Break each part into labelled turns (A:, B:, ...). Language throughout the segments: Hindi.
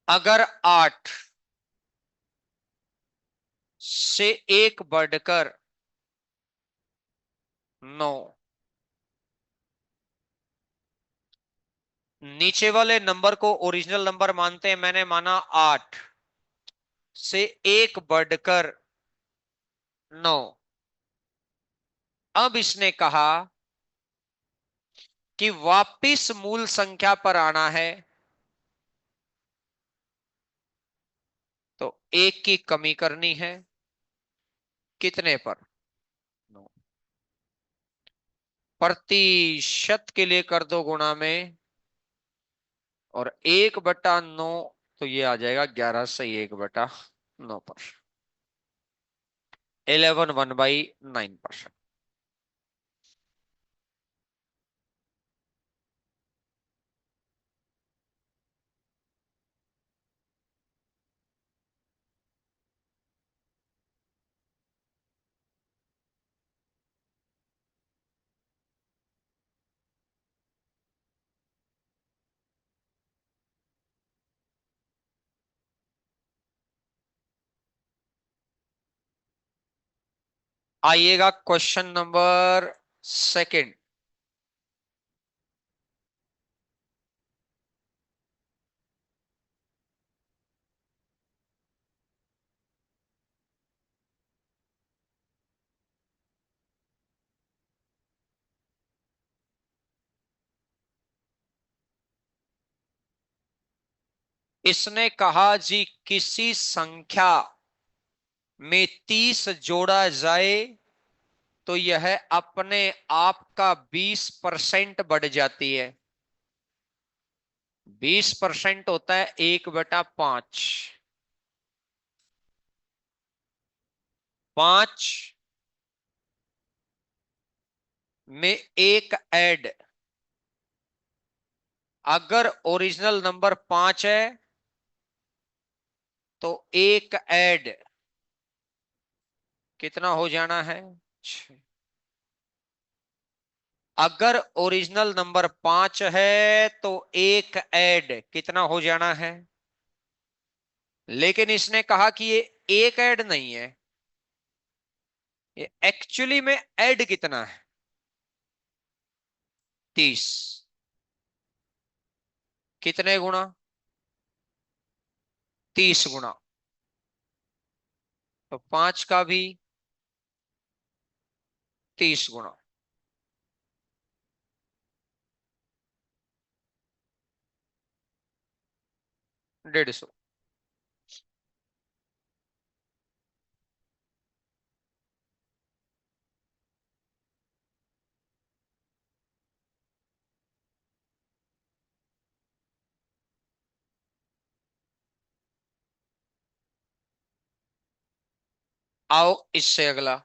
A: अगर 8 से एक बढ़कर 9, नीचे वाले नंबर को ओरिजिनल नंबर मानते हैं, मैंने माना 8 से एक बढ़कर 9। अब इसने कहा कि वापिस मूल संख्या पर आना है, तो एक की कमी करनी है। कितने पर? 9। प्रतिशत के लिए कर दो गुणा में, और 1/9, तो ये आ जाएगा 11 से 1/9 पर। 11 1/9%। आइएगा क्वेश्चन नंबर सेकंड। इसने कहा जी, किसी संख्या में 30 जोड़ा जाए तो यह अपने आप का 20% बढ़ जाती है। 20% होता है 1/5। 5 में एक ऐड, अगर ओरिजिनल नंबर 5 है तो एक ऐड कितना हो जाना है? 6। अगर ओरिजिनल नंबर 5 है तो एक ऐड कितना हो जाना है? लेकिन इसने कहा कि ये एक ऐड नहीं है, ये एक्चुअली में ऐड कितना है? 30। कितने गुना? 30 गुना। तो 5 का भी 30 गुना। 150। आओ इससे अगला।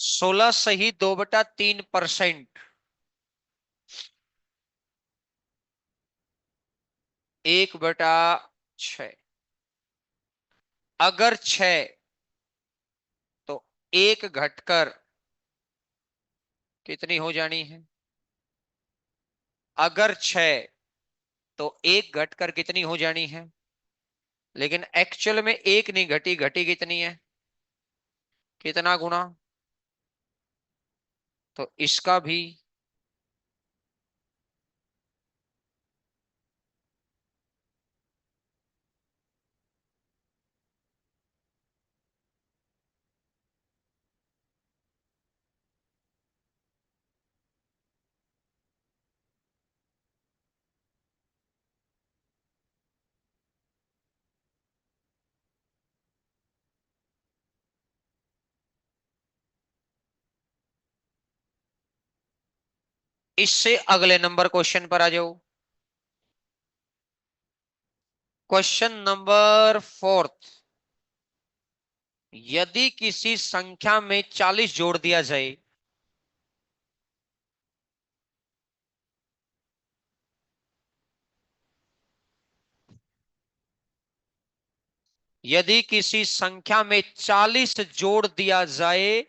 A: 16 सही 2/3%। 1/6। अगर 6 तो एक घटकर कितनी हो जानी है? अगर 6 तो एक घटकर कितनी हो जानी है? लेकिन एक्चुअल में एक नहीं घटी, घटी कितनी है? कितना गुना? तो इसका भी इससे अगले नंबर क्वेश्चन पर आ जाओ। Question number fourth. यदि किसी संख्या में 40 जोड़ दिया जाए, यदि किसी संख्या में 40 जोड़ दिया जाए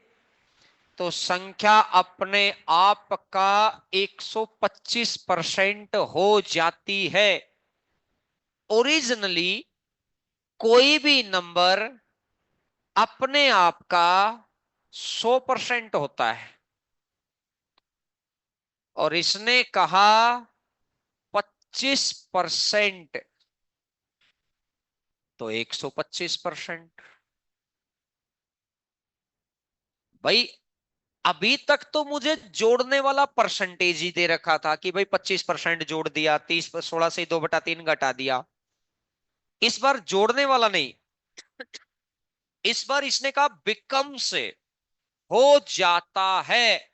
A: तो संख्या अपने आप का 125% हो जाती है। ओरिजिनली कोई भी नंबर अपने आप का 100% होता है, और इसने कहा 25%, तो 125%। भाई अभी तक तो मुझे जोड़ने वाला परसेंटेज ही दे रखा था कि भाई 25% जोड़ दिया, 16 से 2/3 घटा दिया। इस बार जोड़ने वाला नहीं, इस बार इसने कहा बिकम से, हो जाता है।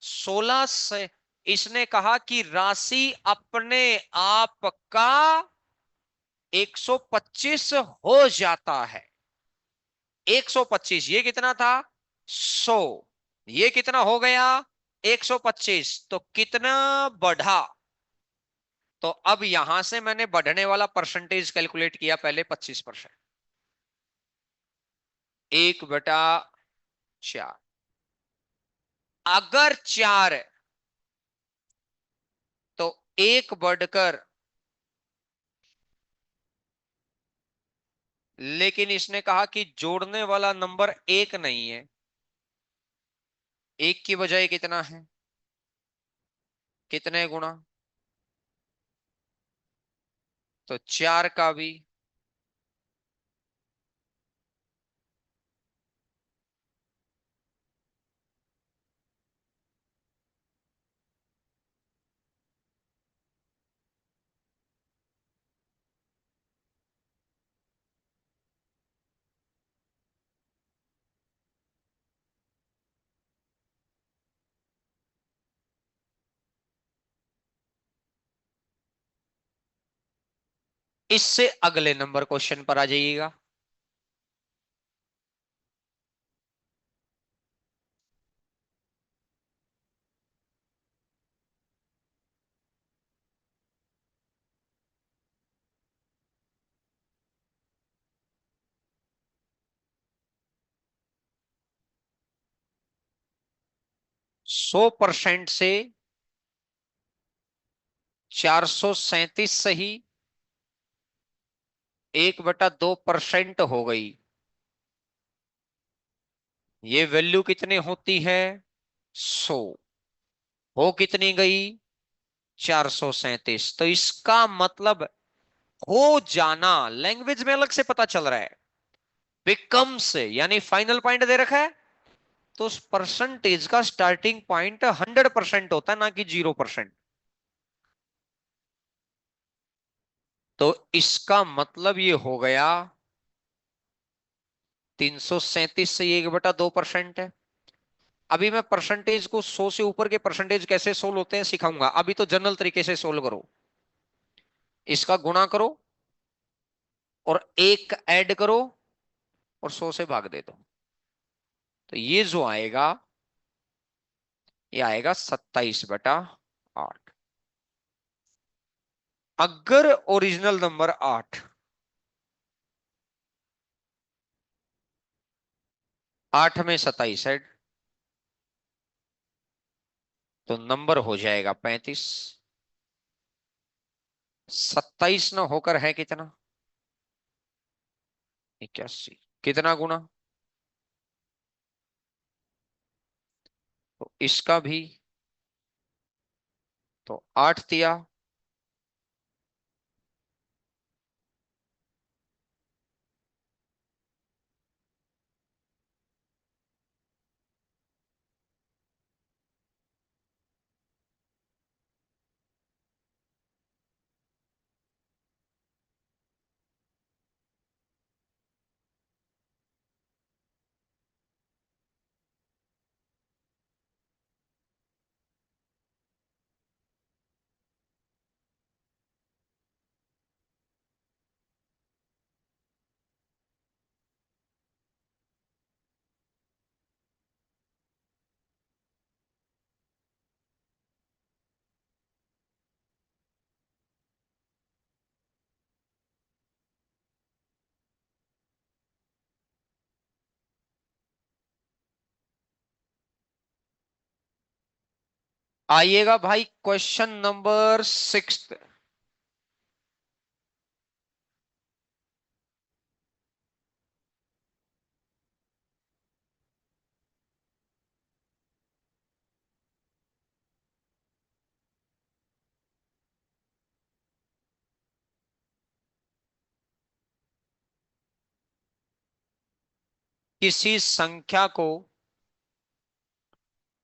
A: 16 से इसने कहा कि राशि अपने आप का 125 हो जाता है। 125, ये कितना था? 100। ये कितना हो गया? 125। तो कितना बढ़ा? तो अब यहां से मैंने बढ़ने वाला परसेंटेज कैलकुलेट किया, पहले 25%। 1/4। अगर 4 तो एक बढ़कर, लेकिन इसने कहा कि जोड़ने वाला नंबर एक नहीं है। एक की बजाय कितना है? कितने गुना? तो 4 का भी। इससे अगले नंबर क्वेश्चन पर आ जाइएगा। 100% से 437 सही, 1/2% हो गई। ये वैल्यू कितनी होती है? 100। हो कितनी गई? 437। तो इसका मतलब हो जाना लैंग्वेज में अलग से पता चल रहा है, बिकम से, यानी फाइनल पॉइंट दे रखा है, तो उस परसेंटेज का स्टार्टिंग पॉइंट 100% होता है, ना कि 0%। तो इसका मतलब ये हो गया 337 से 1/2% है। अभी मैं परसेंटेज को 100 से ऊपर के परसेंटेज कैसे सोल्व होते हैं सिखाऊंगा, अभी तो जनरल तरीके से सोल्व करो। इसका गुणा करो और एक ऐड करो और 100 से भाग दे दो। तो ये जो आएगा, ये आएगा 27/8। अगर ओरिजिनल नंबर 8, 8 में 27 ऐड, तो नंबर हो जाएगा 35। 27 ना होकर है कितना? 81। कितना गुना? तो इसका भी, तो 8 दिया। आइएगा भाई, क्वेश्चन नंबर 6। किसी संख्या को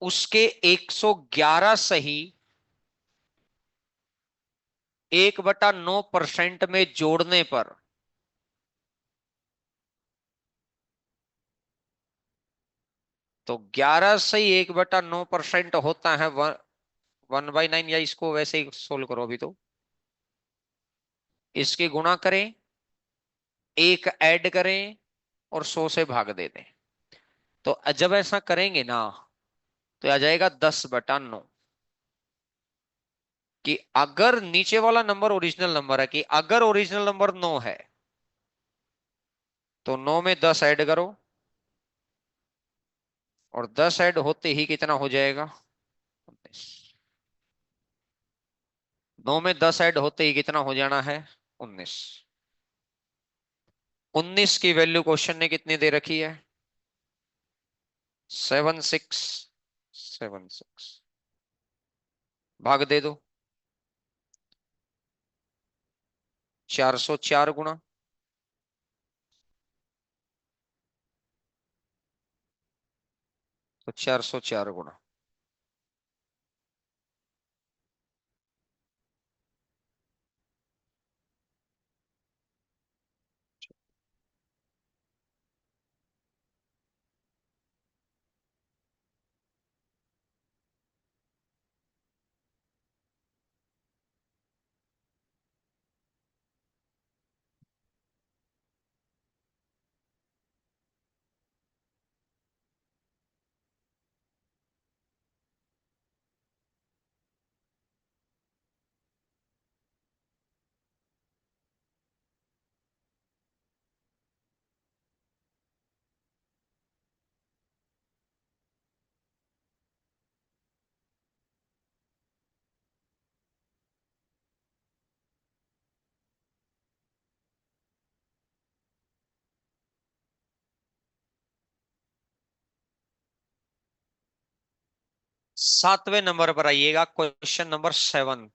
A: उसके 111 सही 1/9% में जोड़ने पर तो 11 सही 1/9% होता है 1/9, या इसको वैसे ही सोल्व करो अभी तो। इसकी गुणा करें, एक ऐड करें, और 100 से भाग दे दें। तो जब ऐसा करेंगे ना, तो आ जाएगा 10/9। कि अगर नीचे वाला नंबर ओरिजिनल नंबर है, कि अगर ओरिजिनल नंबर 9 है, तो 9 में 10 ऐड करो, और 10 ऐड होते ही कितना हो जाएगा? 19। 9 में 10 ऐड होते ही कितना हो जाना है? 19। 19 की वैल्यू क्वेश्चन ने कितनी दे रखी है? 7676। भाग दे दो। 404 गुना। तो 404 गुना। सातवें नंबर पर आइएगा, क्वेश्चन नंबर 7।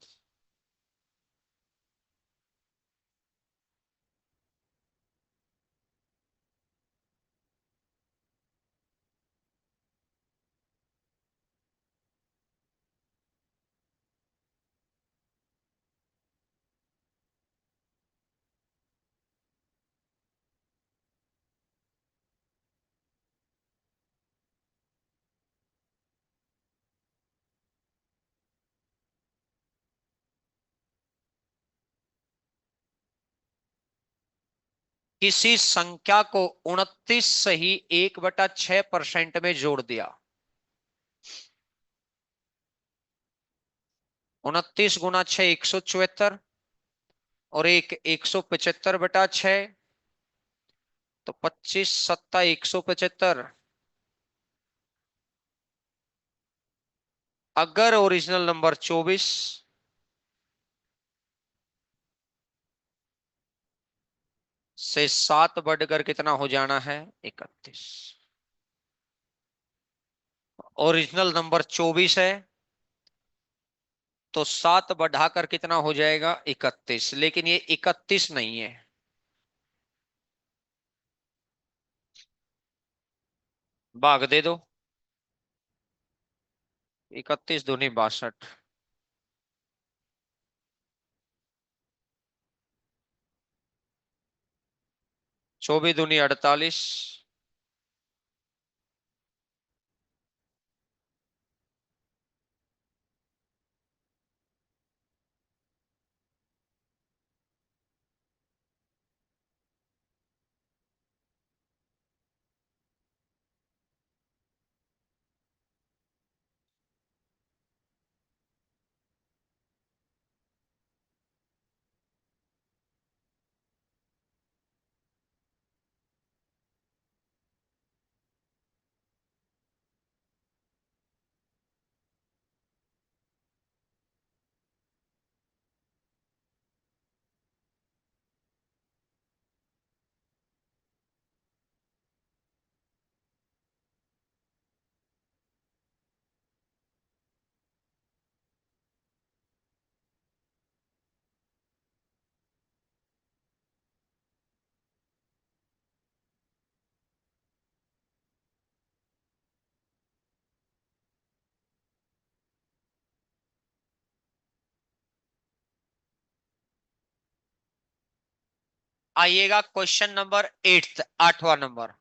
A: किसी संख्या को 29 सही 1/6% में जोड़ दिया। 29 × 6 174, और एक 175/6। तो 25 × 7 175। अगर ओरिजिनल नंबर 24 से 7 बढ़कर कितना हो जाना है? 31। ओरिजिनल नंबर 24 है, तो 7 बढ़ाकर कितना हो जाएगा? 31। लेकिन ये 31 नहीं है। भाग दे दो। 31 दूनी 62। 24 दूनी 48। आइएगा क्वेश्चन नंबर 8, 8वां नंबर।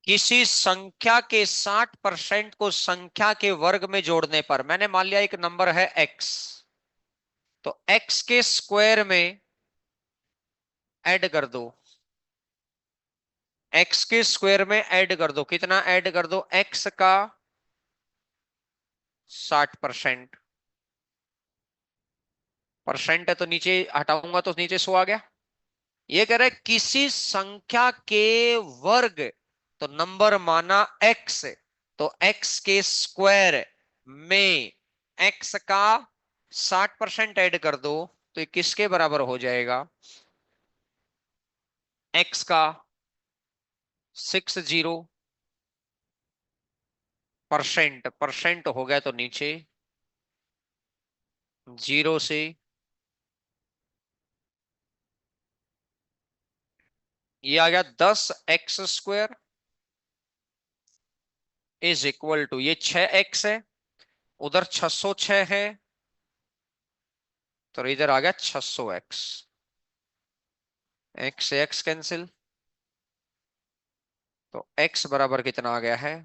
A: किसी संख्या के 60% को संख्या के वर्ग में जोड़ने पर, मैंने मान लिया एक नंबर है x, तो x के स्क्वायर में ऐड कर दो, x के स्क्वायर में ऐड कर दो, कितना ऐड कर दो, x का 60%। परसेंट है तो नीचे हटाऊंगा तो नीचे 100 आ गया। ये कह रहा है किसी संख्या के वर्ग, तो नंबर माना x, तो x के स्क्वायर में x का 60% ऐड कर दो, तो ये किसके बराबर हो जाएगा, x का 60%, परसेंट हो गया तो नीचे जीरो से, ये आ गया 10x² इज इक्वल टू, ये 6x है, उधर 606 है, तो इधर आ गया 600x, x से x कैंसिल, तो x बराबर कितना आ गया है।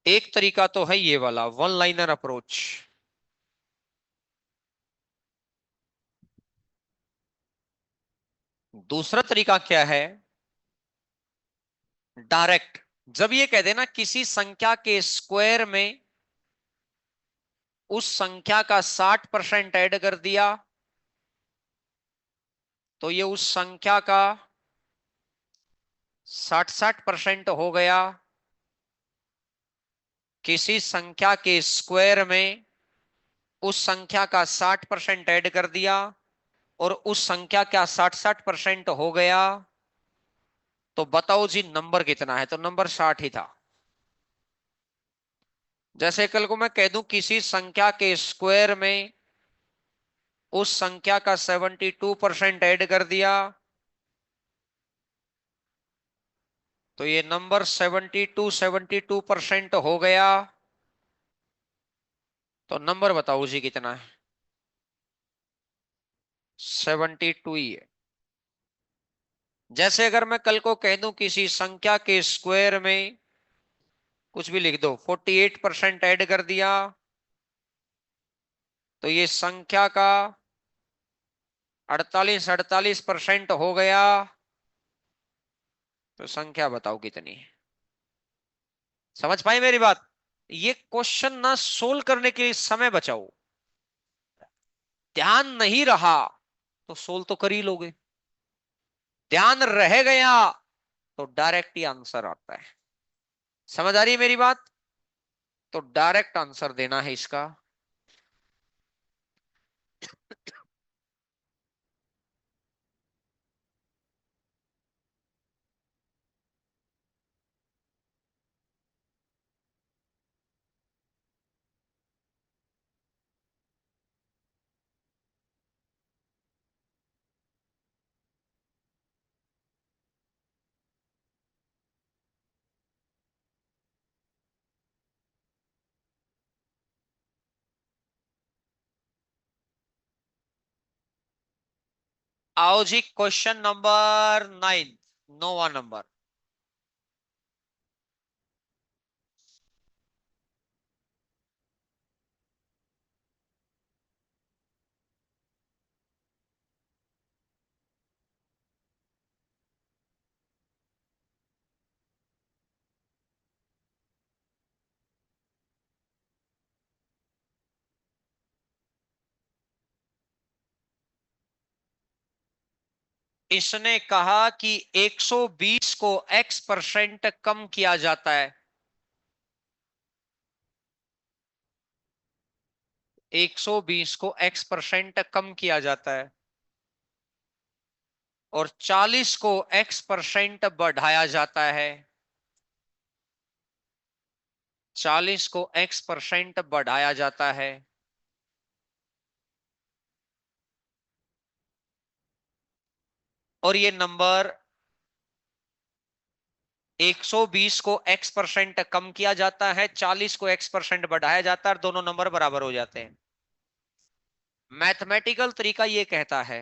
A: एक तरीका तो है ये वाला वन लाइनर अप्रोच। दूसरा तरीका क्या है, डायरेक्ट। जब ये कह देना किसी संख्या के स्क्वायर में उस संख्या का 60% ऐड कर दिया, तो ये उस संख्या का 60% हो गया, किसी संख्या के स्क्वायर में उस संख्या का 60% ऐड कर दिया और उस संख्या का 60% हो गया, तो बताओ जी नंबर कितना है, तो नंबर 60 ही था। जैसे कल को मैं कह दूं किसी संख्या के स्क्वायर में उस संख्या का 72% ऐड कर दिया, तो ये नंबर 72% हो गया, तो नंबर बताओ जी कितना है, 72 ही है। जैसे अगर मैं कल को कह दूं किसी संख्या के स्क्वायर में कुछ भी लिख दो 48% ऐड कर दिया, तो ये संख्या का 48% हो गया, तो संख्या बताओ कितनी है। समझ पाई मेरी बात। ये क्वेश्चन ना सोल्व करने के लिए समय बचाओ, ध्यान नहीं रहा तो सोल्व तो कर ही लोगे, ध्यान रह गया तो डायरेक्ट ही आंसर आता है। समझ आ रही है मेरी बात, तो डायरेक्ट आंसर देना है इसका। आओ जी क्वेश्चन नंबर 9, 9वां नंबर। इसने कहा कि 120 को x% कम किया जाता है, 120 को x% कम किया जाता है और 40 को x% बढ़ाया जाता है, 40 को x% बढ़ाया जाता है, और ये नंबर 120 को x% कम किया जाता है, 40 को x% बढ़ाया जाता है, और दोनों नंबर बराबर हो जाते हैं। मैथमेटिकल तरीका ये कहता है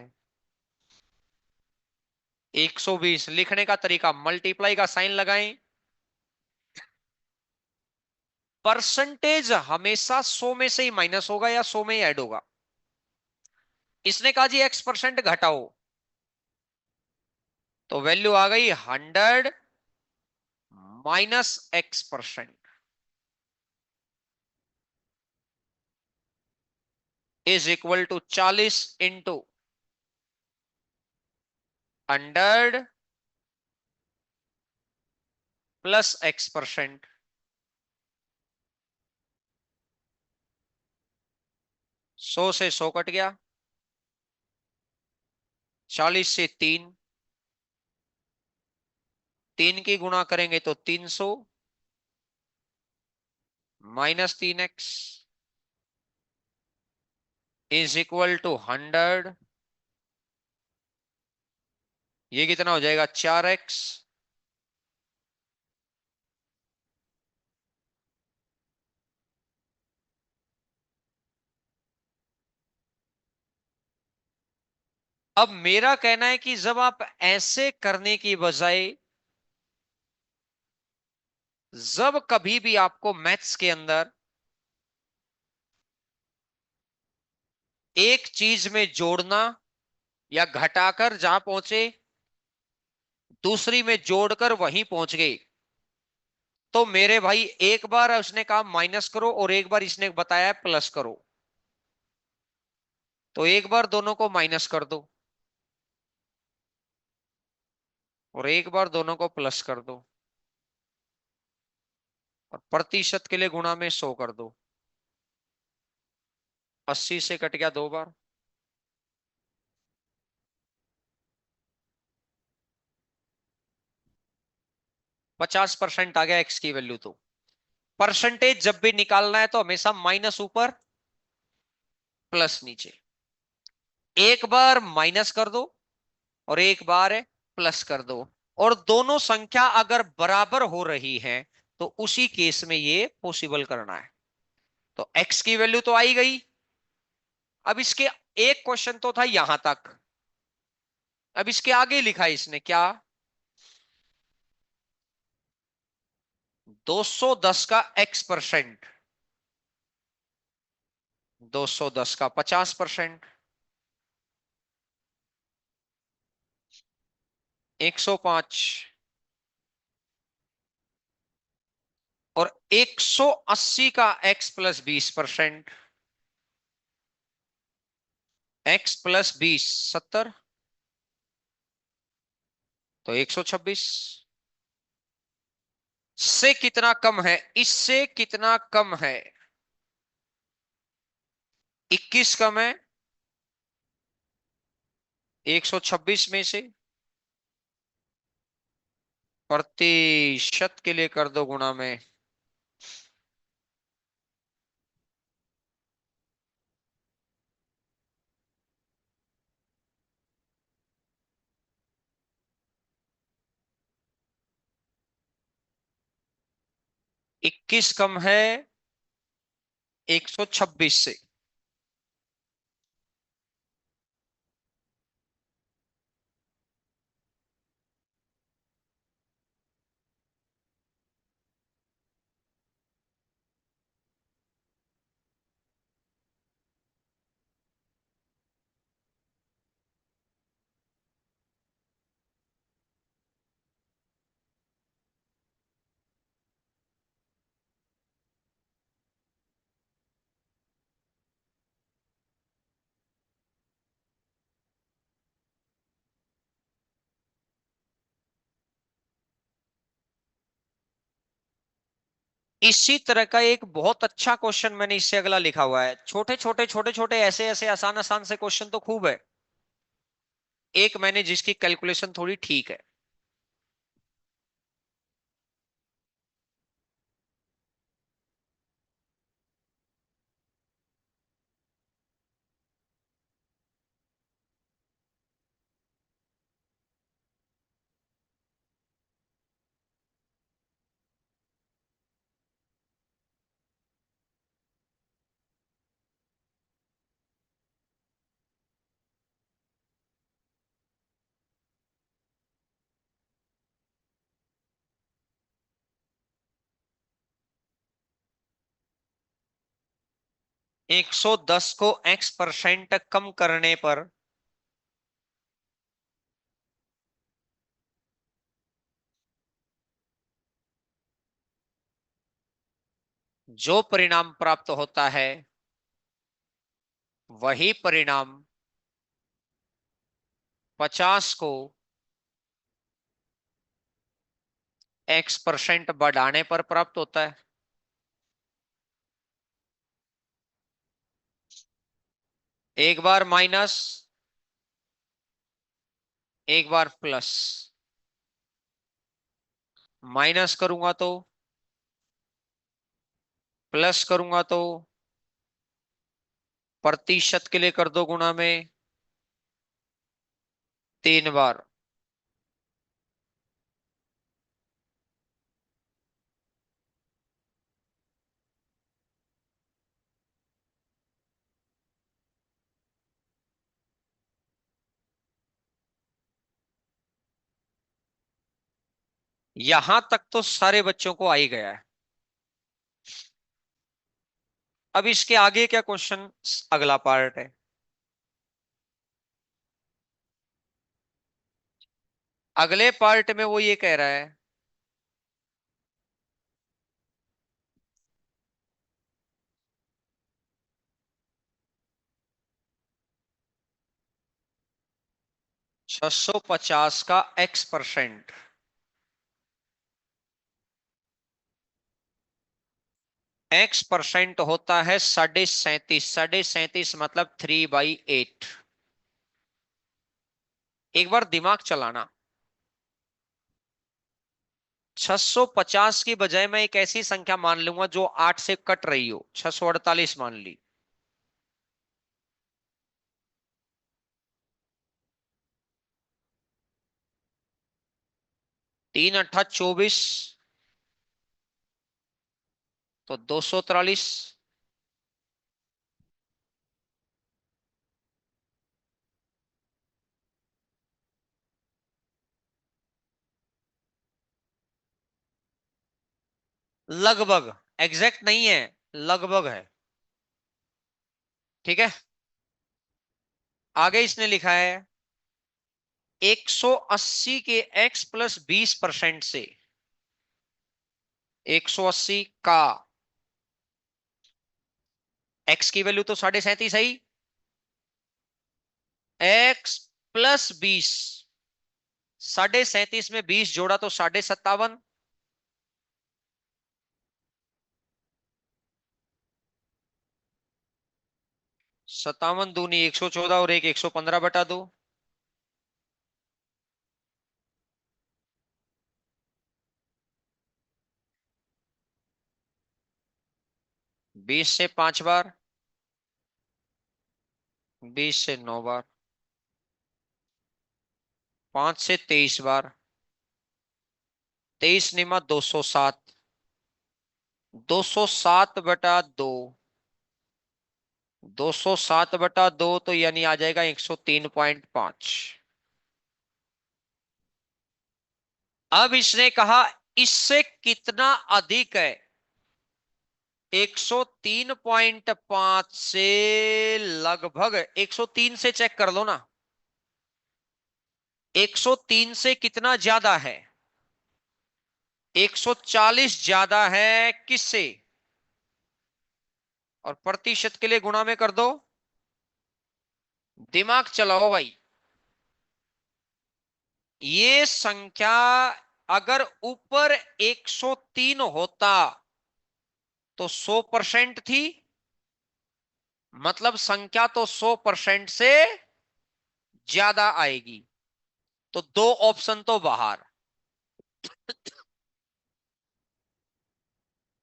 A: 120 लिखने का तरीका, मल्टीप्लाई का साइन लगाएं। परसेंटेज हमेशा 100 में से ही माइनस होगा या 100 में ही ऐड होगा। इसने कहा जी x% घटाओ, तो वैल्यू आ गई 100 -x% is equal to 40 into 100 plus x%। 100 से 100 कट गया, 40 से 3, 3 की गुणा करेंगे तो 300 -3x इज इक्वल टू 100। ये कितना हो जाएगा 4x। अब मेरा कहना है कि जब आप ऐसे करने की बजाय, जब कभी भी आपको मैथ्स के अंदर एक चीज में जोड़ना या घटाकर जहां पहुंचे दूसरी में जोड़कर वहीं पहुंच गए, तो मेरे भाई एक बार उसने कहा माइनस करो और एक बार इसने बताया प्लस करो, तो एक बार दोनों को माइनस कर दो और एक बार दोनों को प्लस कर दो, और प्रतिशत के लिए गुणा में 100 कर दो। 80 से कट गया 2 बार, 50% आ गया एक्स की वैल्यू। तो परसेंटेज जब भी निकालना है तो हमेशा माइनस ऊपर प्लस नीचे, एक बार माइनस कर दो और एक बार प्लस कर दो, और दोनों संख्या अगर बराबर हो रही है तो उसी केस में ये पॉसिबल करना है। तो x की वैल्यू तो आई गई। अब इसके एक क्वेश्चन तो था यहां तक, अब इसके आगे लिखा है इसने क्या, 210 का x%, 210 का 50%, 105, और 180 का x+20%, x+20 70, तो 126 से कितना कम है, इससे कितना कम है, 21 कम है 126 में से, प्रतिशत के लिए कर दो गुणा में। 21 कम है 126 से। इसी तरह का एक बहुत अच्छा क्वेश्चन मैंने इससे अगला लिखा हुआ है। छोटे छोटे ऐसे ऐसे आसान आसान से क्वेश्चन तो खूब है। एक मैंने जिसकी कैलकुलेशन थोड़ी ठीक है। 110 को x% कम करने पर जो परिणाम प्राप्त होता है वही परिणाम 50 को x% बढ़ाने पर प्राप्त होता है। एक बार माइनस, एक बार प्लस। माइनस करूंगा तो, प्लस करूंगा तो, प्रतिशत के लिए कर दो गुणा में 3 बार। यहां तक तो सारे बच्चों को आ ही गया है। अब इसके आगे क्या क्वेश्चन, अगला पार्ट है। अगले पार्ट में वो ये कह रहा है 650 का x%। x% होता है 37.5, 37.5 मतलब 3/8। एक बार दिमाग चलाना, 650 की बजाय मैं एक ऐसी संख्या मान लूंगा जो 8 से कट रही हो, 648 मान ली। 3 × 8 = 24, तो 243। लगभग, एग्जैक्ट नहीं है, लगभग है। ठीक है। आगे इसने लिखा है 180 के x + 20% से, 180 का x की वैल्यू तो 37.5 है ही, x + 20, 37.5 में 20 जोड़ा तो 57.5। 57 दूनी 114 और एक 115/2। 20 से 5 बार, 20 से 9 बार, 5 से 23 बार, 23 × 207, 207/2, 207/2 तो यानी आ जाएगा 103.5। अब इसने कहा इससे कितना अधिक है। 103.5 से लगभग, 103 से चेक कर लो ना, 103 से कितना ज्यादा है। 140 ज्यादा है किससे, और प्रतिशत के लिए गुणा में कर दो। दिमाग चलाओ भाई, ये संख्या अगर ऊपर 103 होता तो 100% थी, मतलब संख्या तो 100% से ज्यादा आएगी। तो दो ऑप्शन तो बाहर,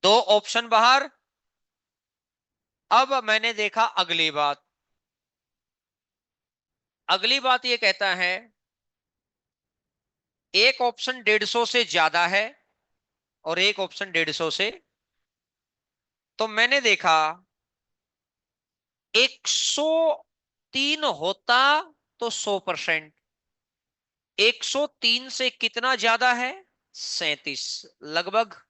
A: दो ऑप्शन बाहर। अब मैंने देखा अगली बात, अगली बात ये कहता है एक ऑप्शन 150 से ज्यादा है और एक ऑप्शन 150 से। तो मैंने देखा 103 होता तो 100%, 103 से कितना ज्यादा है, 37, लगभग।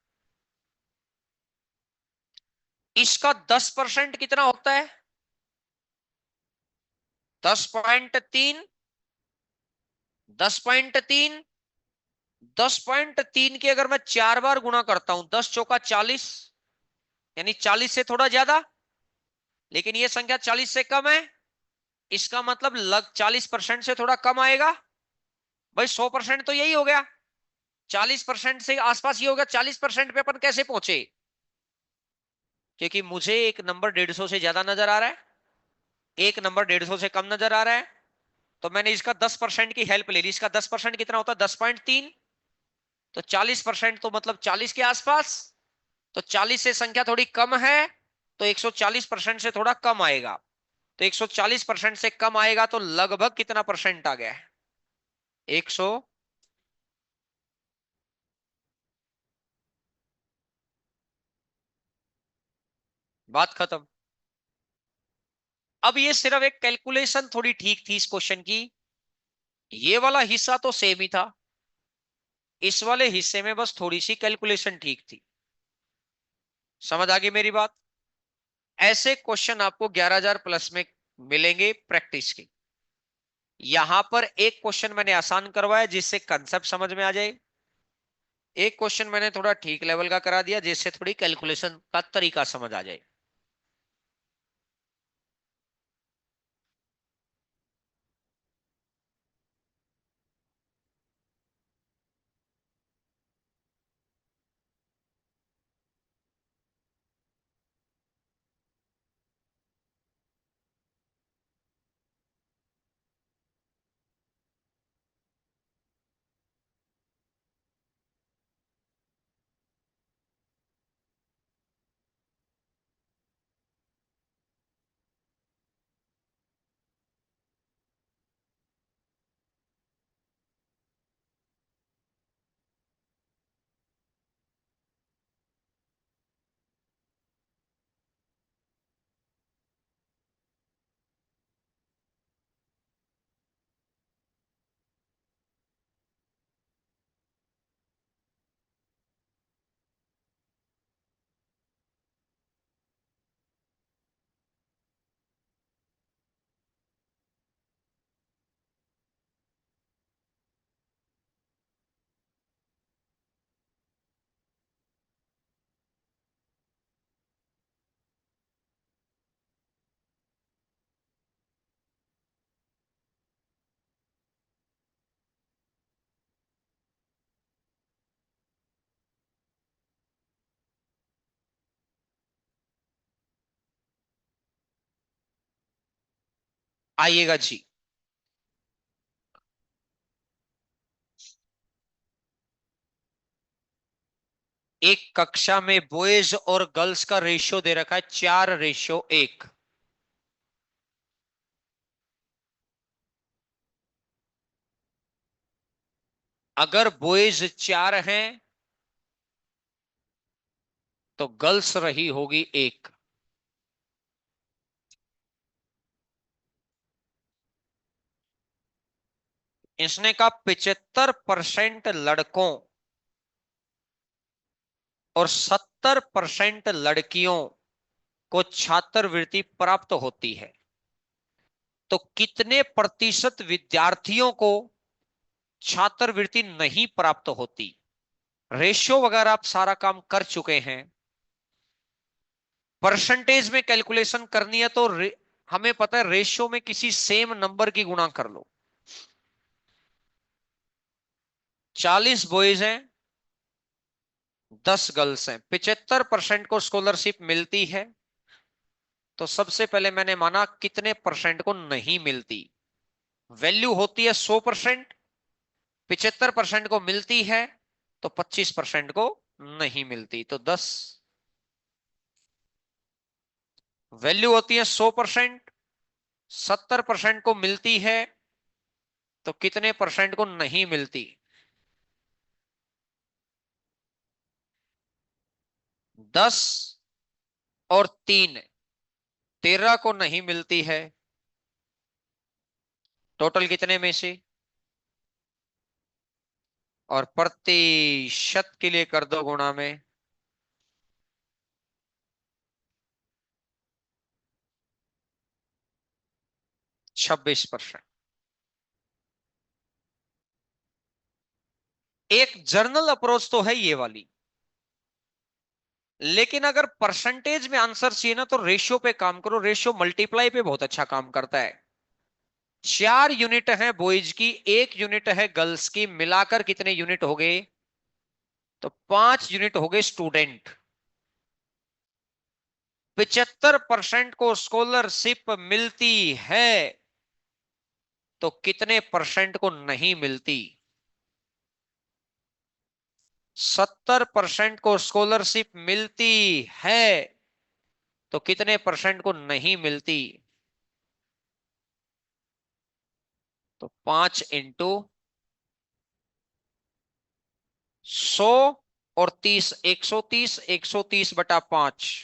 A: इसका 10% कितना होता है? 10.3। 10.3। 10.3 की अगर मैं 4 बार गुणा करता हूं, 10 चौका 40, यानी 40 से थोड़ा ज्यादा, लेकिन ये संख्या 40 से कम है। इसका मतलब लग 40% से थोड़ा कम आएगा। भाई 100% तो यही हो गया, 40% से आसपास ये हो गया। 40% पे अपन कैसे पहुंचे? क्योंकि मुझे एक नंबर 150 से ज्यादा नजर आ रहा है, एक नंबर 150 से कम नजर आ रहा है। तो मैंने इसका 10% की हेल्प ले ली। इसका 10% कितना होता है? 10.3। तो 40% तो मतलब 40 के आसपास। तो 40 से संख्या थोड़ी कम है, तो 140% से थोड़ा कम आएगा। तो 140% से कम आएगा तो लगभग कितना परसेंट आ गया है? 100। बात खत्म। अब ये सिर्फ एक कैलकुलेशन थोड़ी ठीक थी इस क्वेश्चन की। ये वाला हिस्सा तो सेम ही था, इस वाले हिस्से में बस थोड़ी सी कैलकुलेशन ठीक थी। समझ आ गई मेरी बात? ऐसे क्वेश्चन आपको 11,000 प्लस में मिलेंगे प्रैक्टिस के। यहां पर एक क्वेश्चन मैंने आसान करवाया जिससे कंसेप्ट समझ में आ जाए, एक क्वेश्चन मैंने थोड़ा ठीक लेवल का करा दिया जिससे थोड़ी कैलकुलेशन का तरीका समझ आ जाए। आइएगा जी। एक कक्षा में बॉयज और गर्ल्स का रेशियो दे रखा है 4:1। अगर बॉयज 4 हैं तो गर्ल्स रही होगी 1। इसने कहा 75% लड़कों और 70% लड़कियों को छात्रवृत्ति प्राप्त होती है, तो कितने प्रतिशत विद्यार्थियों को छात्रवृत्ति नहीं प्राप्त होती? रेशियो वगैरह आप सारा काम कर चुके हैं, परसेंटेज में कैलकुलेशन करनी है तो हमें पता है रेशियो में किसी सेम नंबर की गुणा कर लो। 40 बॉयज हैं, 10 गर्ल्स हैं, 75% को स्कॉलरशिप मिलती है। तो सबसे पहले मैंने माना कितने परसेंट को नहीं मिलती। वैल्यू होती है 100%, 75% को मिलती है, तो 25% को नहीं मिलती, तो 10। वैल्यू होती है 100%, 70% को मिलती है, तो कितने परसेंट को नहीं मिलती? 10 और 3, 13 को नहीं मिलती है। टोटल कितने में से? और प्रतिशत के लिए कर दो गुणा में। 26%। एक जर्नल अप्रोच तो है ये वाली, लेकिन अगर परसेंटेज में आंसर चाहिए ना तो रेशियो पे काम करो। रेशियो मल्टीप्लाई पे बहुत अच्छा काम करता है। 4 यूनिट है बॉयज की, 1 यूनिट है गर्ल्स की, मिलाकर कितने यूनिट हो गए? तो 5 यूनिट हो गए स्टूडेंट। 75% को स्कॉलरशिप मिलती है, तो कितने परसेंट को नहीं मिलती? 70% को स्कॉलरशिप मिलती है, तो कितने परसेंट को नहीं मिलती? तो 5 × 100 और 30, 130, 130/5।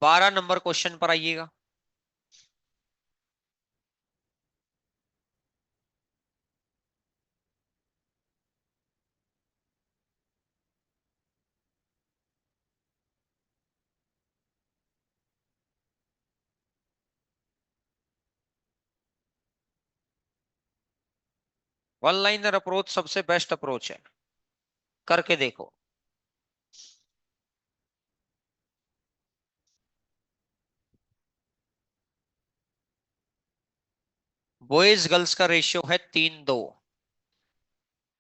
A: 12 नंबर क्वेश्चन पर आइएगा। वन लाइनर अप्रोच सबसे बेस्ट अप्रोच है, करके देखो। बॉयज गर्ल्स का रेशियो है 3-2।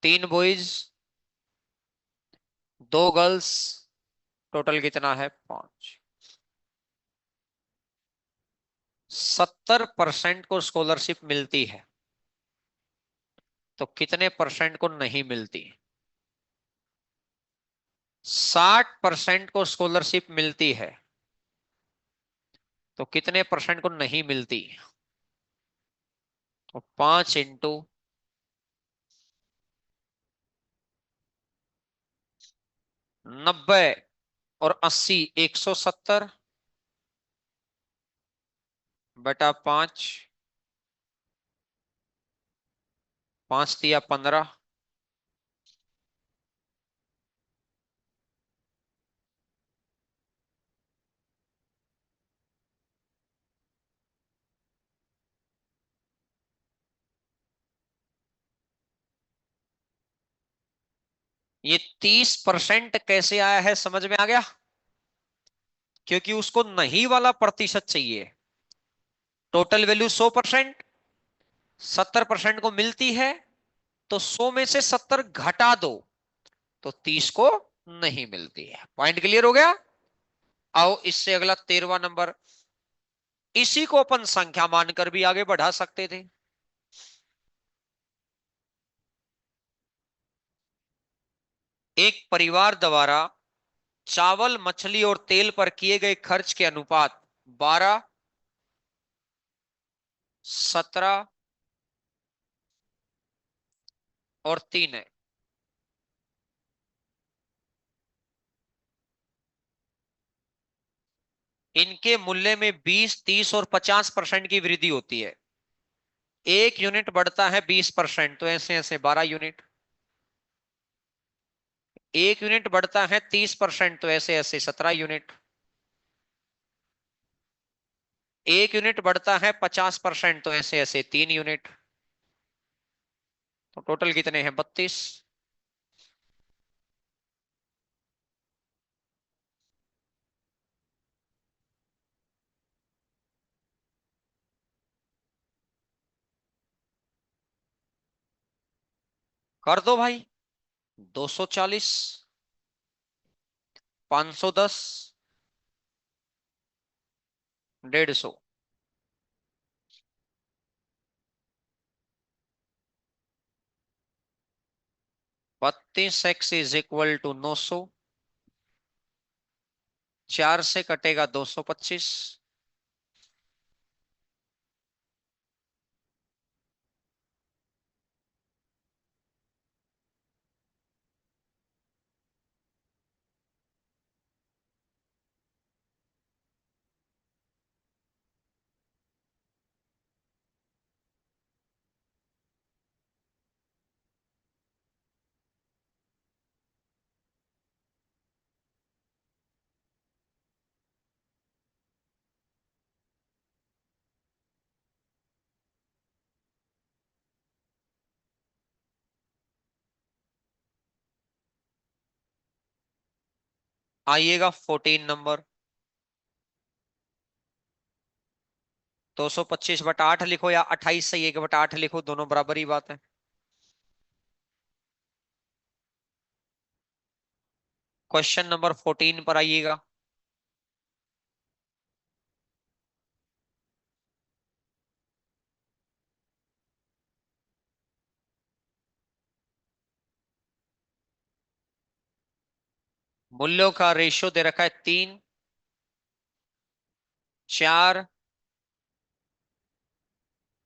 A: 3 बॉयज, 2 गर्ल्स, टोटल कितना है? 5। 70% को स्कॉलरशिप मिलती है, तो कितने परसेंट को नहीं मिलती? 60% को स्कॉलरशिप मिलती है, तो कितने परसेंट को नहीं मिलती? तो 5 × 90 और 80, 170/5। 5 × 3 = 15। ये 30% कैसे आया है समझ में आ गया? क्योंकि उसको नहीं वाला प्रतिशत चाहिए। टोटल वैल्यू 100%, 70% को मिलती है, तो 100 में से 70 घटा दो, तो 30 को नहीं मिलती है। पॉइंट क्लियर हो गया? आओ इससे अगला 13वां नंबर। इसी को अपन संख्या मानकर भी आगे बढ़ा सकते थे। एक परिवार द्वारा चावल, मछली और तेल पर किए गए खर्च के अनुपात 12, 17 और 3 है। इनके मूल्य में 20, 30 और 50% की वृद्धि होती है। 1 यूनिट बढ़ता है 20%, तो ऐसे ऐसे 12 यूनिट। 1 यूनिट बढ़ता है 30%, तो ऐसे ऐसे 17 यूनिट। 1 यूनिट बढ़ता है 50%, तो ऐसे ऐसे 3 यूनिट। तो टोटल कितने हैं? 32। कर दो भाई। 240। 510, 150। 32x is equal to 900। 4 से कटेगा 225। आइएगा 14 नंबर। 225/8 लिखो या 28 से 1/8 लिखो, दोनों बराबर ही बात है। क्वेश्चन नंबर 14 पर आइएगा। मूल्यों का रेशियो दे रखा है 3, 4,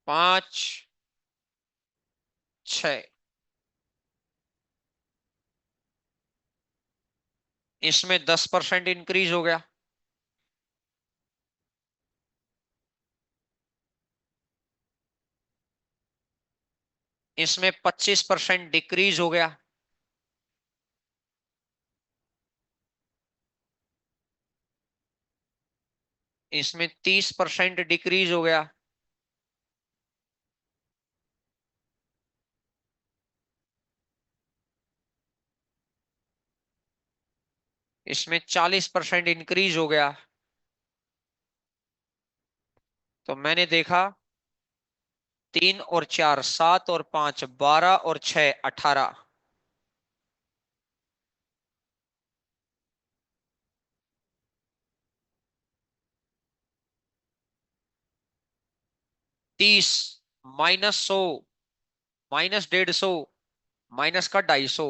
A: 5, 6। इसमें 10% इंक्रीज हो गया। इसमें 25% डिक्रीज हो गया। इसमें 30% डिक्रीज हो गया। इसमें 40% इंक्रीज हो गया। तो मैंने देखा 3 और 4 7 और 5 12 और 6 18। 30 -100 -150 माइनस का 250।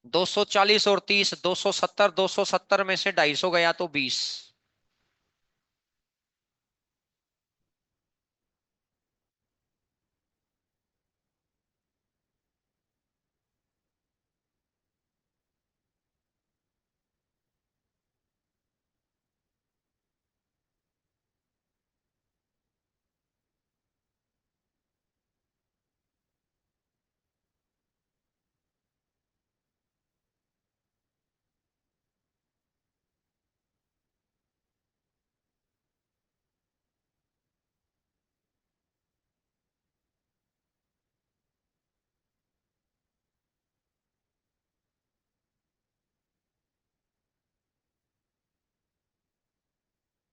A: 240 और 30 270। 270 में से 250 गया तो 20।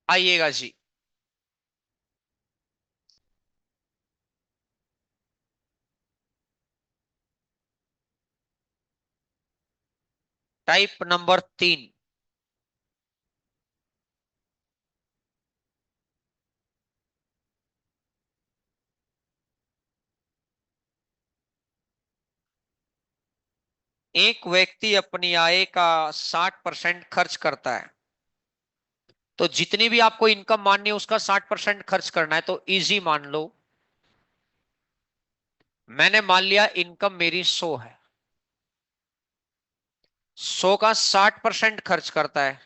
A: आइएगा जी। Type number 3। एक व्यक्ति अपनी आय का 60% खर्च करता है। तो जितनी भी आपको इनकम माननी है उसका 60% खर्च करना है। तो इजी मान लो। मैंने मान लिया इनकम मेरी 100 है। 100 का 60% खर्च करता है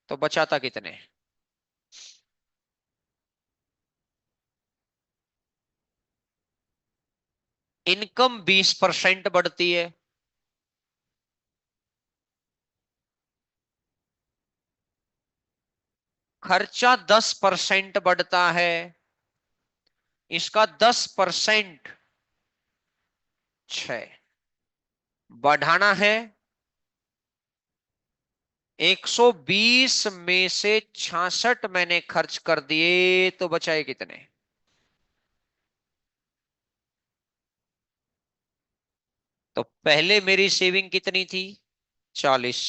A: तो बचाता कितने? इनकम 20% बढ़ती है। खर्चा 10% बढ़ता है। इसका 10% 6 बढ़ाना है। 120 में से 66 मैंने खर्च कर दिए तो बचाए कितने? तो पहले मेरी सेविंग कितनी थी? 40।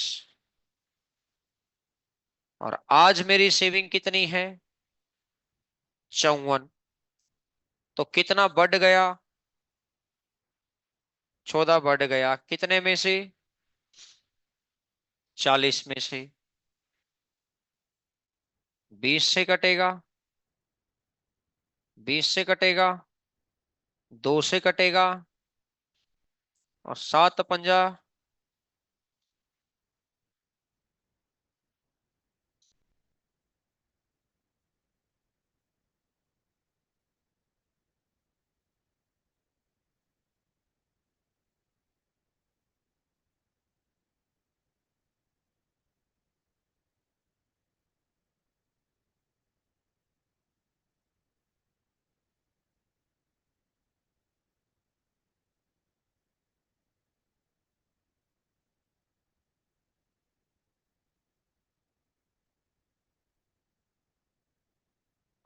A: और आज मेरी सेविंग कितनी है? 54। तो कितना बढ़ गया? 14 बढ़ गया, कितने में से? 40 में से। 20 से कटेगा, 20 से कटेगा, 2 से कटेगा, और 7 पंजा।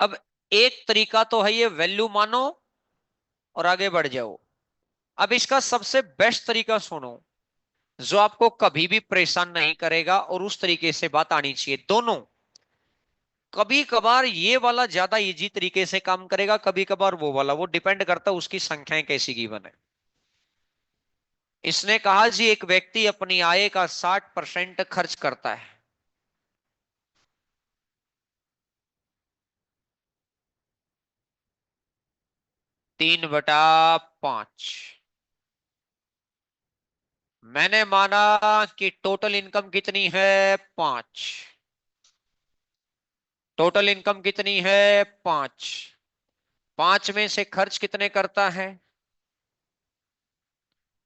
A: अब एक तरीका तो है ये वैल्यू मानो और आगे बढ़ जाओ। अब इसका सबसे बेस्ट तरीका सुनो, जो आपको कभी भी परेशान नहीं करेगा और उस तरीके से बात आनी चाहिए दोनों। कभी कभार ये वाला ज्यादा इजी तरीके से काम करेगा, कभी कभार वो वाला, वो डिपेंड करता है उसकी संख्याएं कैसी गिवन है। इसने कहा जी एक व्यक्ति अपनी आय का 60% खर्च करता है। 3/5। मैंने माना कि टोटल इनकम कितनी है? 5। टोटल इनकम कितनी है? 5। 5 में से खर्च कितने करता है?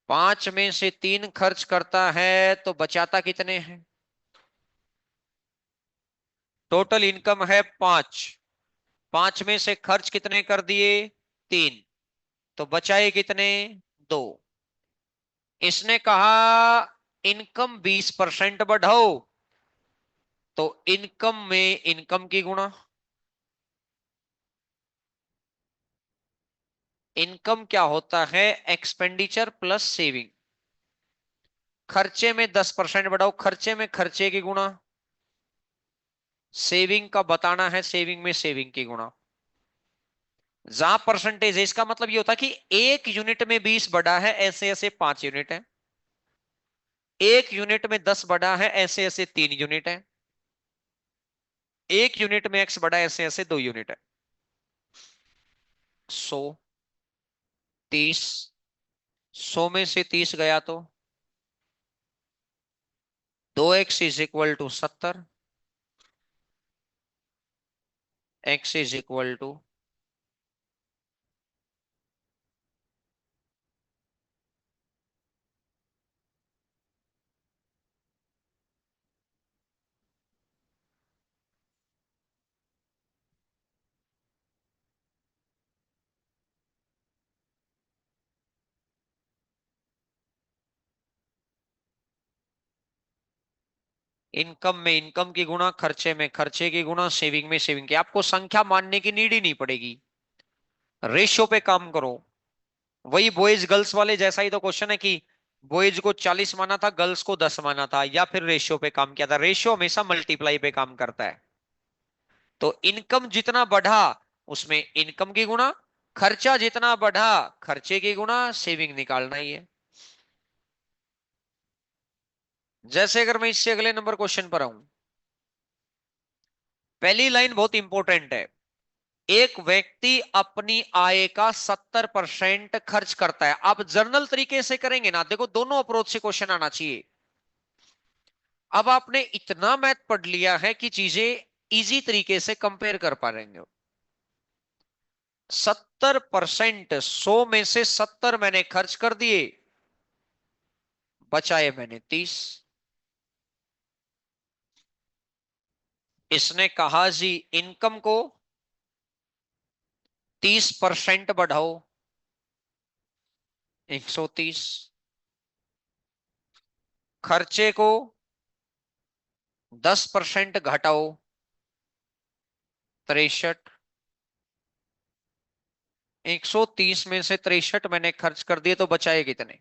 A: 5 में से 3 खर्च करता है, तो बचाता कितने हैं? टोटल इनकम है 5, 5 में से खर्च कितने कर दिए? 3, तो बचाए कितने? 2। इसने कहा इनकम 20% बढ़ाओ, तो इनकम में इनकम की गुणा। इनकम क्या होता है? Expenditure plus saving. खर्चे में 10% बढ़ाओ, खर्चे में खर्चे की गुणा। सेविंग का बताना है, सेविंग में सेविंग की गुणा। जहां परसेंटेज है, इसका मतलब ये होता है कि एक यूनिट में 20 बढ़ा है, ऐसे ऐसे 5 यूनिट है। एक यूनिट में 10 बढ़ा है, ऐसे ऐसे 3 यूनिट है। एक यूनिट में एक्स बढ़ा है, ऐसे ऐसे 2 यूनिट है। 100, 30। 100 में से 30 गया तो 2x = 70। x = इनकम में इनकम की गुणा, खर्चे में खर्चे की गुणा, सेविंग में सेविंग की। आपको संख्या मानने की नीड ही नहीं पड़ेगी, रेशियो पे काम करो। वही बॉयज गर्ल्स वाले जैसा ही तो क्वेश्चन है कि बॉयज को 40 माना था, गर्ल्स को 10 माना था, या फिर रेशियो पे काम किया था। रेशियो हमेशा मल्टीप्लाई पे काम करता है। तो इनकम जितना बढ़ा उसमें इनकम की गुणा, खर्चा जितना बढ़ा खर्चे की गुणा, सेविंग निकालना ही है। जैसे अगर मैं इससे अगले नंबर क्वेश्चन पर आऊं, पहली लाइन बहुत इंपॉर्टेंट है। एक व्यक्ति अपनी आय का 70% खर्च करता है। आप जर्नल तरीके से करेंगे ना, देखो दोनों अप्रोच से क्वेश्चन आना चाहिए। अब आपने इतना मैथ पढ़ लिया है कि चीजें इजी तरीके से कंपेयर कर पा रहे हो। 70%, 100 में से 70 मैंने खर्च कर दिए, बचाए मैंने 30। इसने कहा जी इनकम को 30% बढ़ाओ, 130। खर्चे को 10% घटाओ, 63। 130 में से 63 मैंने खर्च कर दिए, तो बचाए कितने?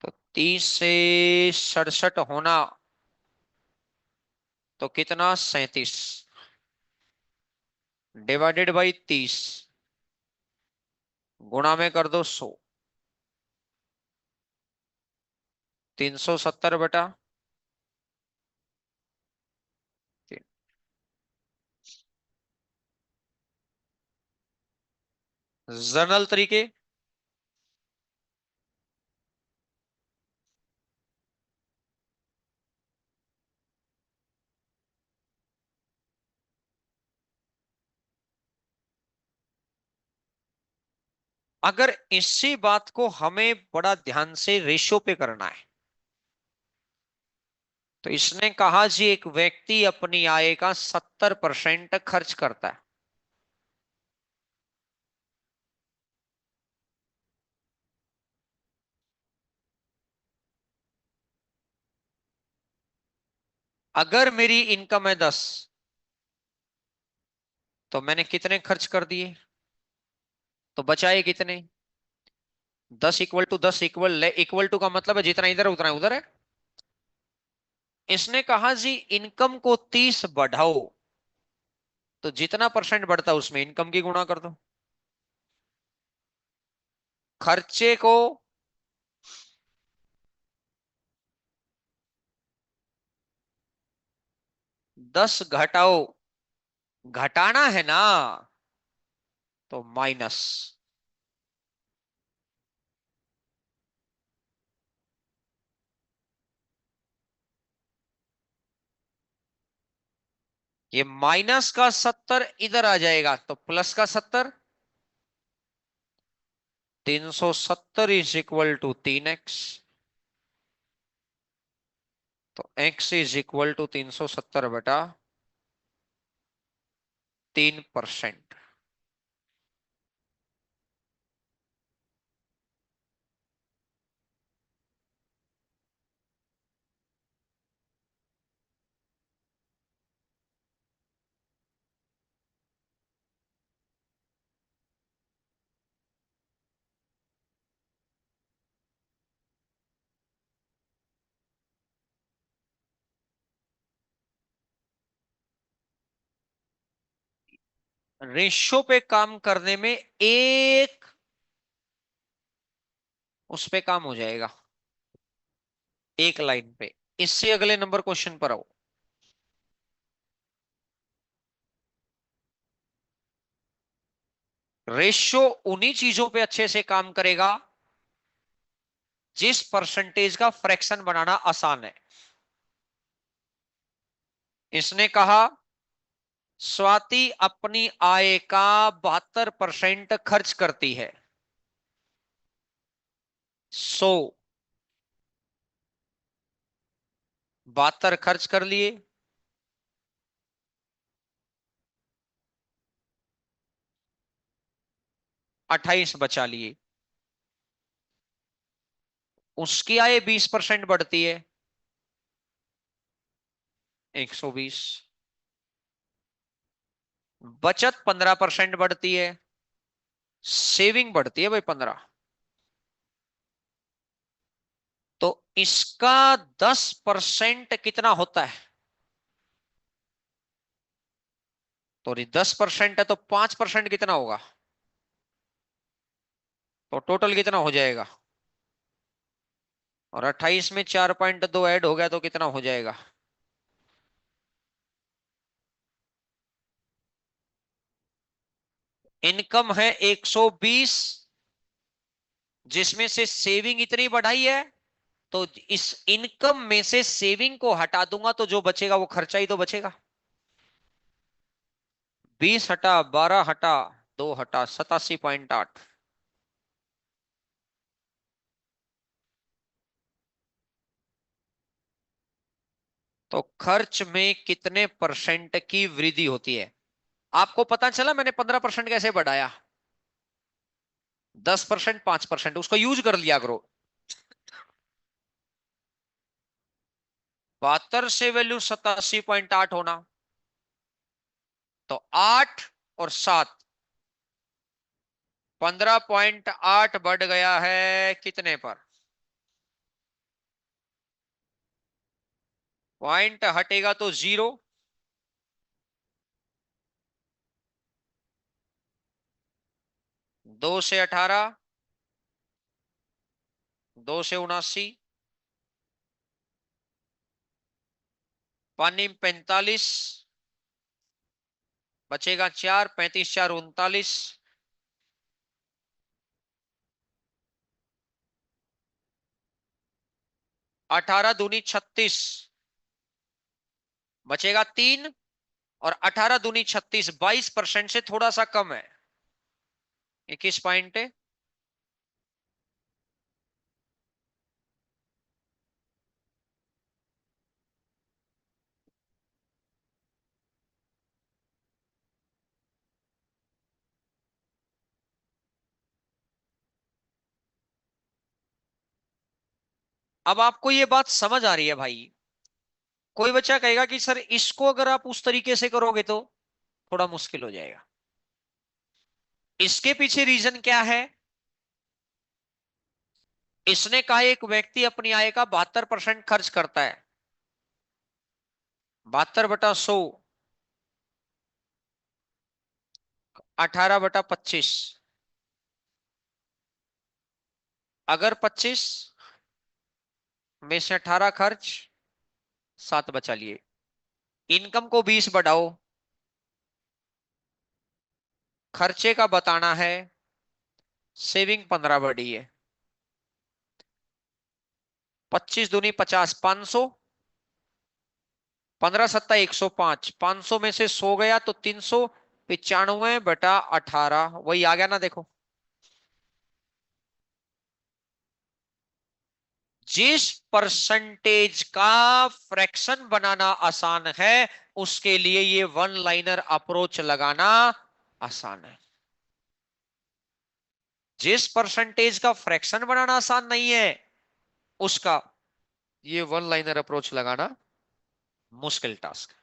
A: तो 30 से 67 होना तो कितना, 37 डिवाइडेड बाई 30, गुणा में कर दो 100, 370 बेटा 3। जनरल तरीके, अगर इसी बात को हमें बड़ा ध्यान से रेशो पे करना है, तो इसने कहा जी एक व्यक्ति अपनी आय का 70% खर्च करता है। अगर मेरी इनकम है 10, तो मैंने कितने खर्च कर दिए, तो बचाए कितने, 10 इक्वल टू 10 इक्वल टू का मतलब है जितना इधर है उतना उधर है। इसने कहा जी इनकम को 30 बढ़ाओ, तो जितना परसेंट बढ़ता है उसमें इनकम की गुणा कर दो, खर्चे को 10 घटाओ, घटाना है ना, तो माइनस, ये माइनस का 70 इधर आ जाएगा तो प्लस का 70, 370 इज इक्वल टू 3x, तो x इज इक्वल टू 370 बेटा 3%। रेशो पे काम करने में एक उस पे काम हो जाएगा, एक लाइन पे। इससे अगले नंबर क्वेश्चन पर आओ। रेशो उन्हीं चीजों पे अच्छे से काम करेगा जिस परसेंटेज का फ्रैक्शन बनाना आसान है। इसने कहा स्वाति अपनी आय का 72% खर्च करती है, 100, 72 खर्च कर लिए, 28 बचा लिए, उसकी आय 20% बढ़ती है, 120, बचत 15% बढ़ती है, सेविंग बढ़ती है भाई 15, तो इसका 10% कितना होता है, तो 10% है तो 5% कितना होगा, तो टोटल कितना हो जाएगा, और 28 में 4.2 ऐड हो गया तो कितना हो जाएगा, इनकम है 120, जिसमें से सेविंग इतनी बढ़ाई है, तो इस इनकम में से सेविंग को हटा दूंगा तो जो बचेगा वो खर्चा ही तो बचेगा। 20 हटा, 12 हटा, 2 हटा, 87.8। तो खर्च में कितने परसेंट की वृद्धि होती है। आपको पता चला मैंने 15% कैसे बढ़ाया, 10%, 5%, उसको यूज कर लिया करो। 72 से वैल्यू 87.8 होना, तो 8 और 7, 15.8 बढ़ गया है कितने पर, पॉइंट हटेगा तो 0। 2 से 18, 2 से 79, पानी में 45, बचेगा 4, 35 4 39, 18 दूनी 36, बचेगा 3, और 18 दूनी 36 22% से थोड़ा सा कम है। 21 पॉइंट। अब आपको ये बात समझ आ रही है भाई? कोई बच्चा कहेगा कि सर इसको अगर आप उस तरीके से करोगे तो थोड़ा मुश्किल हो जाएगा। इसके पीछे रीजन क्या है? इसने कहा एक व्यक्ति अपनी आय का 72% खर्च करता है। 72/100, 18/25। अगर 25 में से 18 खर्च, 7 बचा लिए। इनकम को 20 बढ़ाओ, खर्चे का बताना है, सेविंग 15 बढ़ी है। 25 दूनी 50, 500, 15 सत्ता 105, 500 में से 100 गया तो 395/18 वही आ गया ना, देखो। जिस परसेंटेज का फ्रैक्शन बनाना आसान है उसके लिए ये वन लाइनर अप्रोच लगाना आसान है। जिस परसेंटेज का फ्रैक्शन बनाना आसान नहीं है उसका ये वन लाइनर अप्रोच लगाना मुश्किल टास्क है।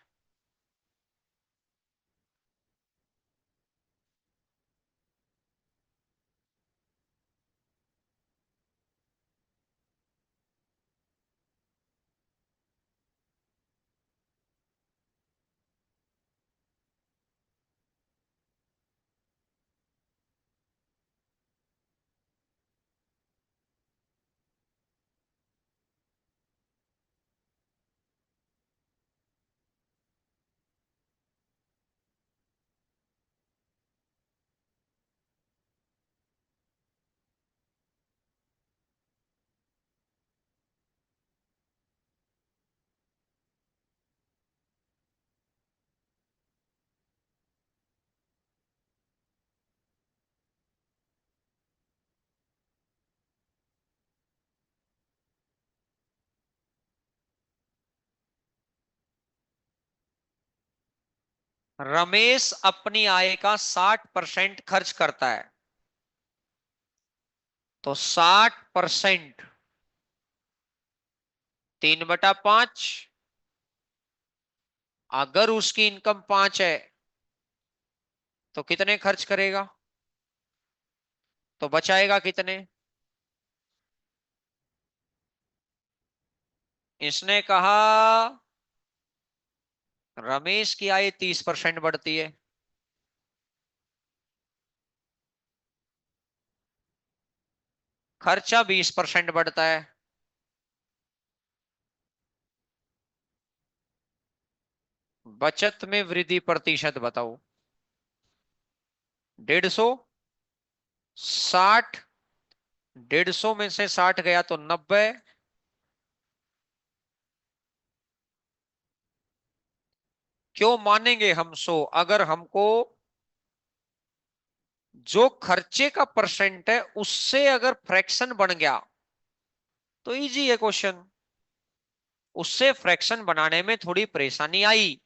A: रमेश अपनी आय का 60% खर्च करता है, तो 60% 3/5। अगर उसकी इनकम 5 है तो कितने खर्च करेगा? तो बचाएगा कितने? इसने कहा रमेश की आय 30% बढ़ती है, खर्चा 20% बढ़ता है। बचत में वृद्धि प्रतिशत बताओ। 150, 60, 150 में से 60 गया तो 90। क्यों मानेंगे हम 100? अगर हमको जो खर्चे का परसेंट है उससे अगर फ्रैक्शन बन गया तो इजी है क्वेश्चन। उससे फ्रैक्शन बनाने में थोड़ी परेशानी आई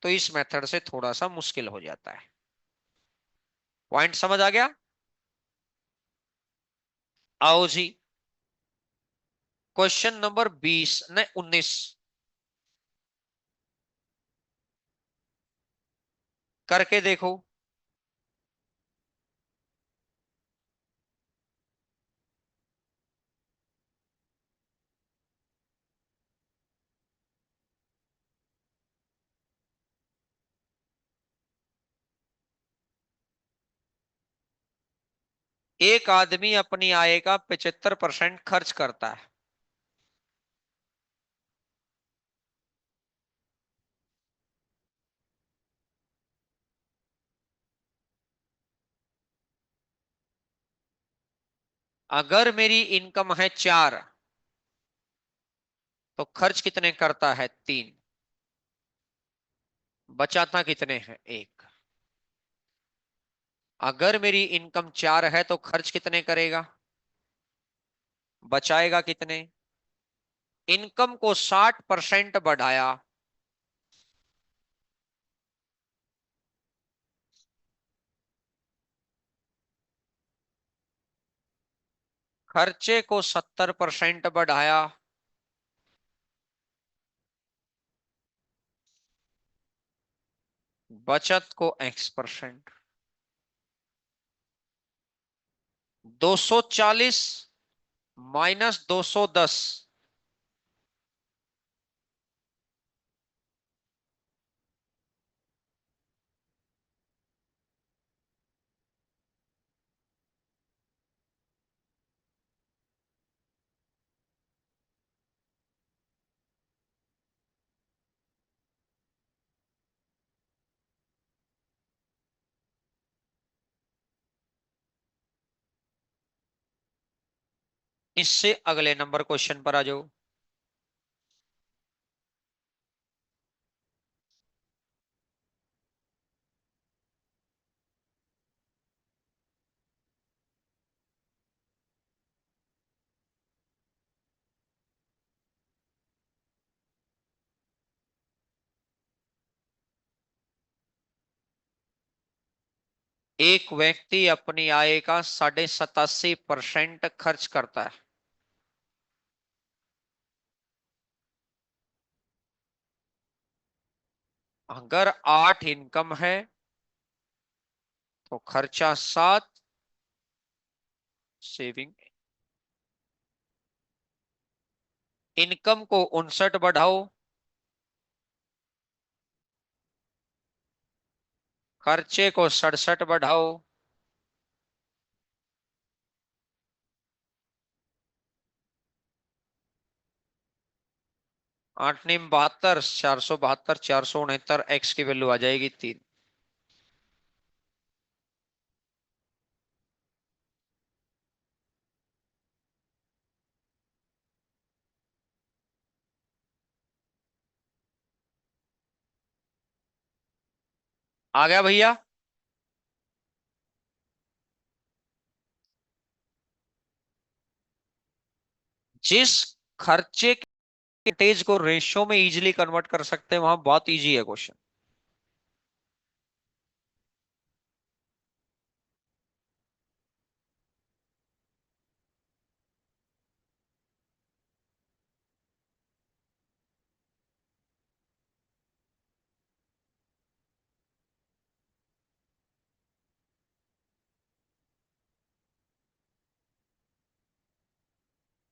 A: तो इस मेथड से थोड़ा सा मुश्किल हो जाता है। पॉइंट समझ आ गया? आओ जी, क्वेश्चन नंबर 20 ने 19 करके देखो। एक आदमी अपनी आय का 75% खर्च करता है। अगर मेरी इनकम है 4 तो खर्च कितने करता है? 3। बचाता कितने हैं? 1। अगर मेरी इनकम 4 है तो खर्च कितने करेगा? बचाएगा कितने? इनकम को 60% बढ़ाया, खर्चे को 70% बढ़ाया, बचत को X%। 240 माइनस 210। इससे अगले नंबर क्वेश्चन पर आ जाओ। एक व्यक्ति अपनी आय का 87.5% खर्च करता है। अगर 8 इनकम है तो खर्चा 7, सेविंग। इनकम को 59 बढ़ाओ, खर्चे को 67 बढ़ाओ, 8 नीम 72, 472, 469, एक्स की वैल्यू आ जाएगी 3। आ गया भैया? जिस खर्चे के परसेंटेज को रेशियो में इजीली कन्वर्ट कर सकते हैं वहां बहुत इजी है क्वेश्चन।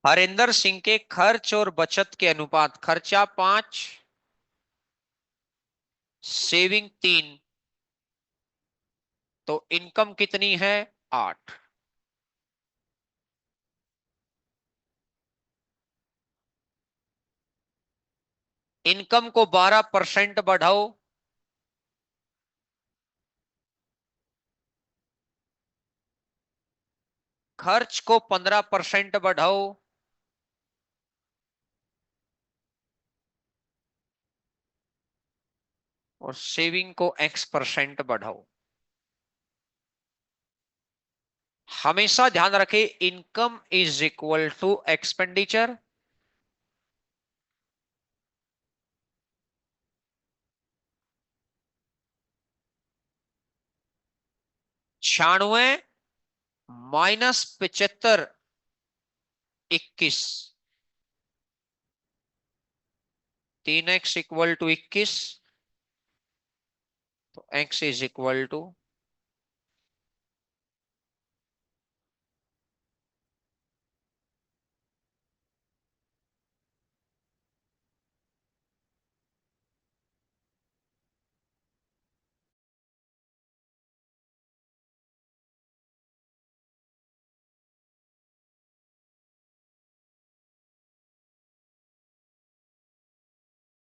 A: हरिंदर सिंह के खर्च और बचत के अनुपात: खर्चा 5, सेविंग 3, तो इनकम कितनी है? 8। इनकम को 12% बढ़ाओ, खर्च को 15% बढ़ाओ, और सेविंग को X% बढ़ाओ। हमेशा ध्यान रखें, income is equal to expenditure. 96 minus 75, 21। 3x equal to 21, तो x इज इक्वल टू